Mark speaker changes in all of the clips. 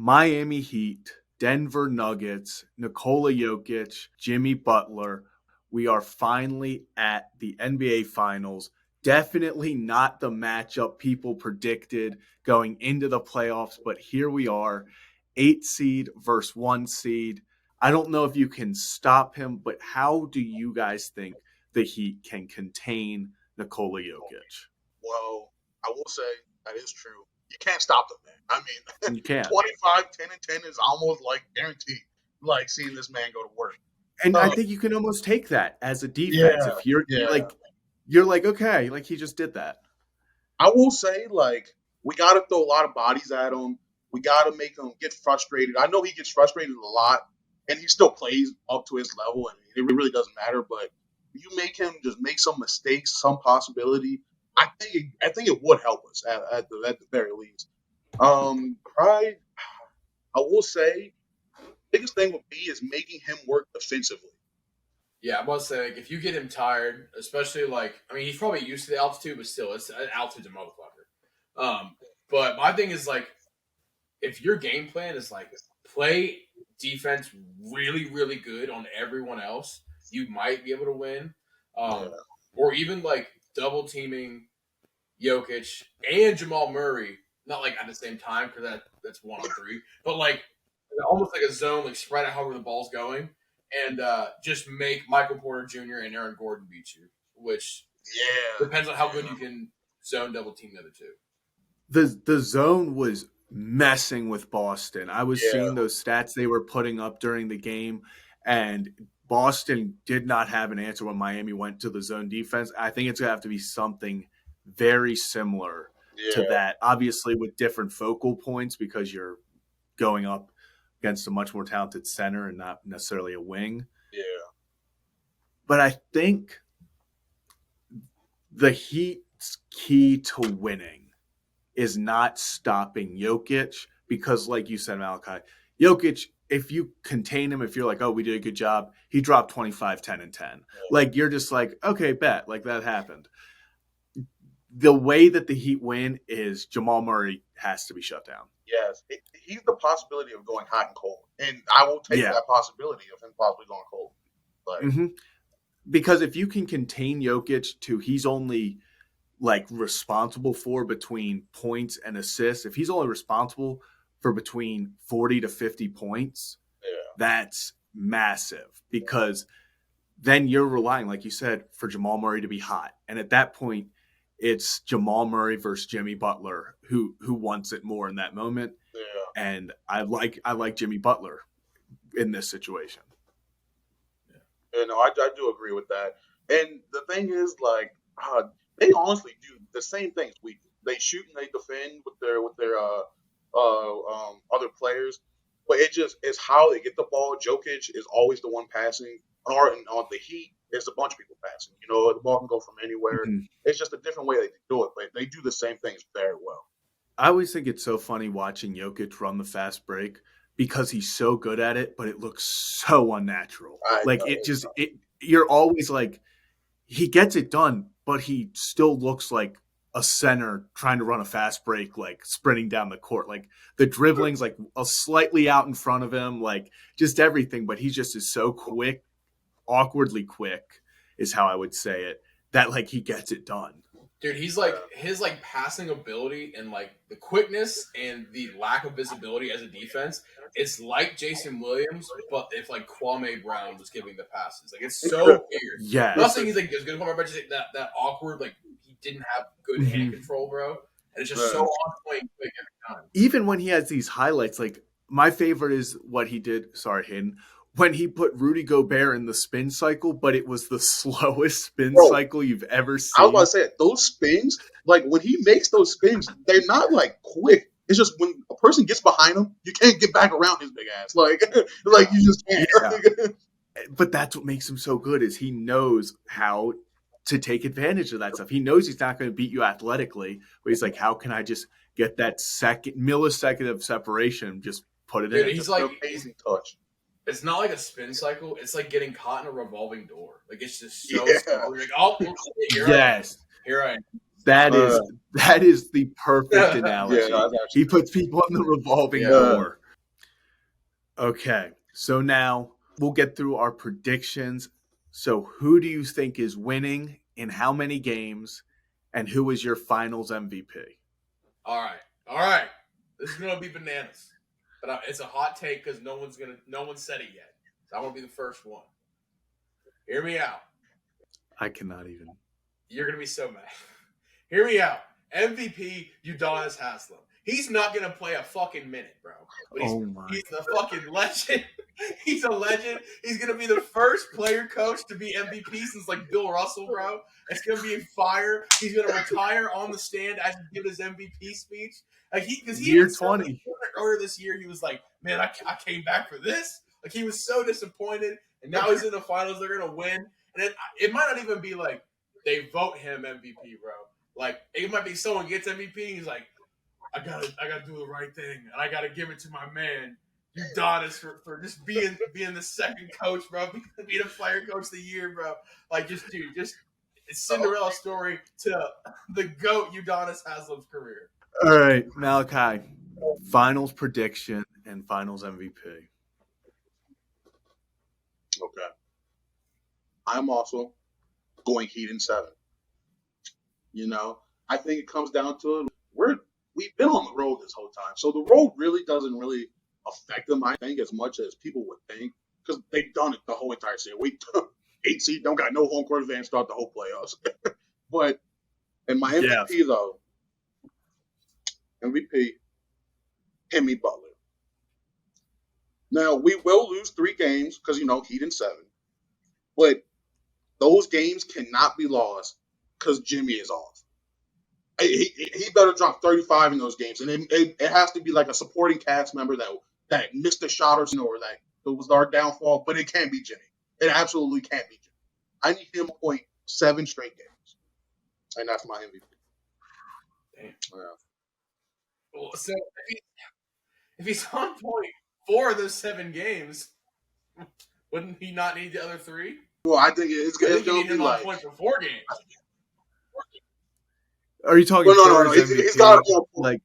Speaker 1: Miami Heat, Denver Nuggets, Nikola Jokic, Jimmy Butler. We are finally at the NBA Finals. Definitely not the matchup people predicted going into the playoffs, but here we are, 8 seed versus 1 seed. I don't know if you can stop him, but how do you guys think the Heat can contain Nikola Jokic?
Speaker 2: Well, I will say that is true. You can't stop them, man. I mean,
Speaker 1: You can't.
Speaker 2: 25, 10, and 10 is almost like guaranteed, like seeing this man go to work.
Speaker 1: And I
Speaker 2: Uh,
Speaker 1: think you can almost take that as a defense
Speaker 2: yeah,
Speaker 1: if you're
Speaker 2: yeah.
Speaker 1: like okay, like he just did that.
Speaker 2: I will say, like, we got to throw a lot of bodies at him. We got to make him get frustrated. I know he gets frustrated a lot, and he still plays up to his level, and it really doesn't matter. But you make him just make some mistakes, some possibility. I think it would help us at the very least. Pride. I will say, biggest thing with me is making him work defensively.
Speaker 3: Yeah, I must say, like, if you get him tired, especially he's probably used to the altitude, but still, it's altitude's a motherfucker. But my thing is like, if your game plan is like play defense really, really good on everyone else, you might be able to win.
Speaker 2: Yeah.
Speaker 3: Or even like double teaming Jokic and Jamal Murray, not like at the same time because that's 1-on-3, but like almost like a zone, like spread out however the ball's going, and just make Michael Porter Jr. and Aaron Gordon beat you, which depends on how good you can zone double team the other two.
Speaker 1: The zone was messing with Boston. I was seeing those stats they were putting up during the game, and Boston did not have an answer when Miami went to the zone defense. I think it's going to have to be something very similar to that, obviously with different focal points because you're going up against a much more talented center and not necessarily a wing.
Speaker 2: Yeah.
Speaker 1: But I think the Heat's key to winning is not stopping Jokic because, like you said, Malachi, Jokic, if you contain him, if you're like, oh, we did a good job, he dropped 25, 10, and 10. Yeah. Like, you're just like, okay, bet. Like, that happened. The way that the Heat win is Jamal Murray has to be shut down.
Speaker 2: Yes. He's the possibility of going hot and cold. And I will take that possibility of him possibly going cold. Like,
Speaker 1: because if you can contain Jokic to he's only like responsible for between points and assists, if he's only responsible for between 40 to 50 points, that's massive because then you're relying, like you said, for Jamal Murray to be hot. And at that point, it's Jamal Murray versus Jimmy Butler who wants it more in that moment.
Speaker 2: Yeah.
Speaker 1: And I like Jimmy Butler in this situation.
Speaker 2: Yeah, no, I do agree with that. And the thing is, like, they honestly do the same things we do. They shoot and they defend with their other players, but it just is how they get the ball. Jokic is always the one passing, or on the Heat, there's a bunch of people passing. You know, the ball can go from anywhere. Mm-hmm. It's just a different way they do it, but they do the same things very well.
Speaker 1: I always think it's so funny watching Jokic run the fast break because he's so good at it, but it looks so unnatural. You're always like, he gets it done, but he still looks like a center trying to run a fast break, like sprinting down the court. Like the dribbling's like a slightly out in front of him, like just everything, but he just is so quick, awkwardly quick is how I would say it, that like he gets it done.
Speaker 3: Dude, he's like his like passing ability and like the quickness and the lack of visibility as a defense. It's like Jason Williams, but if like Kwame Brown was giving the passes, like it's so weird.
Speaker 1: Yeah,
Speaker 3: I'm not saying he's like as good as Kwame Brown, just that awkward, like he didn't have good hand control, bro. And it's just so on point quick every time.
Speaker 1: Even when he has these highlights, like my favorite is what he did. Sorry, Hayden. When he put Rudy Gobert in the spin cycle, but it was the slowest spin cycle you've ever seen.
Speaker 2: I was about to say, those spins, like when he makes those spins, they're not like quick. It's just when a person gets behind him, you can't get back around his big ass. Like you just can't.
Speaker 1: Yeah. But that's what makes him so good is he knows how to take advantage of that stuff. He knows he's not going to beat you athletically, but he's like, how can I just get that millisecond of separation, just put it in?
Speaker 3: He's like
Speaker 2: an amazing touch.
Speaker 3: It's not like a spin cycle. It's like getting caught in a revolving door. Like it's just so slow. You're like, oh, here I am.
Speaker 1: That is the perfect analogy. He puts people in the revolving door. Okay, so now we'll get through our predictions. So, who do you think is winning in how many games, and who is your Finals MVP?
Speaker 3: All right. This is gonna be bananas, but it's a hot take because no one said it yet. So I want to be the first one. Hear me out.
Speaker 1: I cannot even.
Speaker 3: You're gonna be so mad. Hear me out. MVP Udonis Haslem. He's not gonna play a fucking minute, bro. But he's the fucking legend. He's a legend. He's gonna be the first player coach to be MVP since like Bill Russell, bro. It's gonna be fire. He's gonna retire on the stand as he gives his MVP speech. Like because he
Speaker 1: year 20
Speaker 3: earlier this year, he was like, "Man, I came back for this." Like he was so disappointed, and now he's in the finals. They're gonna win, and it might not even be like they vote him MVP, bro. Like it might be someone gets MVP, and he's like, I gotta do the right thing, and I gotta give it to my man Udonis for just being the second coach, bro, being a player coach of the year, bro. Like just it's Cinderella story to the GOAT Udonis Haslem's career.
Speaker 1: All right, Malachi, Finals prediction and Finals MVP.
Speaker 2: Okay, I'm also going Heat in 7. You know, I think it comes down to it. We've been on the road this whole time, so the road really doesn't really affect them, I think, as much as people would think, because they've done it the whole entire season. We 8 seed don't got no home court advantage throughout the whole playoffs. But in my MVP though, MVP, Jimmy Butler. Now we will lose 3 games because Heat in 7, but those games cannot be lost because Jimmy is off. He better drop 35 in those games, and it has to be like a supporting cast member that missed a shot or that it was our downfall. But it can't be Jimmy. It absolutely can't be Jimmy. I need him to point 7 straight games, and that's my MVP.
Speaker 3: Damn. Yeah. Well, so if he's on point 4 of those 7 games, wouldn't he not need the other 3?
Speaker 2: Well, I think it's going to be like
Speaker 3: on point for 4 games.
Speaker 1: Are you talking?
Speaker 2: No. It's got to be on point. Like,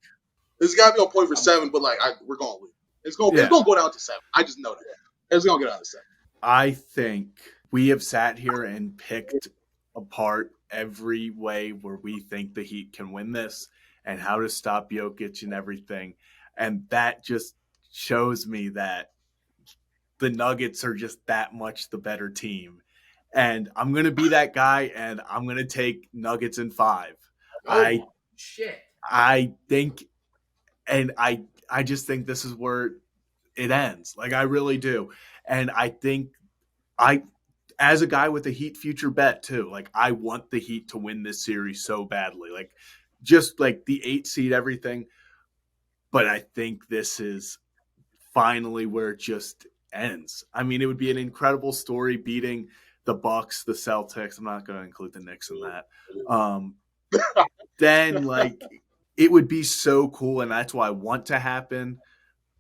Speaker 2: it's got to be on point for 7. But we're going to lose. It's going to go down to 7. I just know that it's going to go down to 7.
Speaker 1: I think we have sat here and picked apart every way where we think the Heat can win this and how to stop Jokic and everything, and that just shows me that the Nuggets are just that much the better team. And I'm going to be that guy, and I'm going to take Nuggets in 5. I think, and I just think this is where it ends. Like, I really do. And I think as a guy with a Heat future bet too, like I want the Heat to win this series so badly. Like just like the 8 seed, everything. But I think this is finally where it just ends. I mean, it would be an incredible story beating the Bucks, the Celtics. I'm not going to include the Knicks in that. Then like it would be so cool, and that's why I want to happen.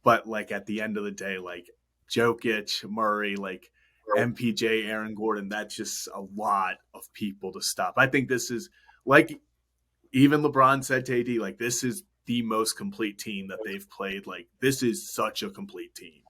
Speaker 1: But like at the end of the day, like Jokic, Murray, like MPJ, Aaron Gordon, that's just a lot of people to stop. I think this is like even LeBron said to AD, like this is the most complete team that they've played. Like this is such a complete team.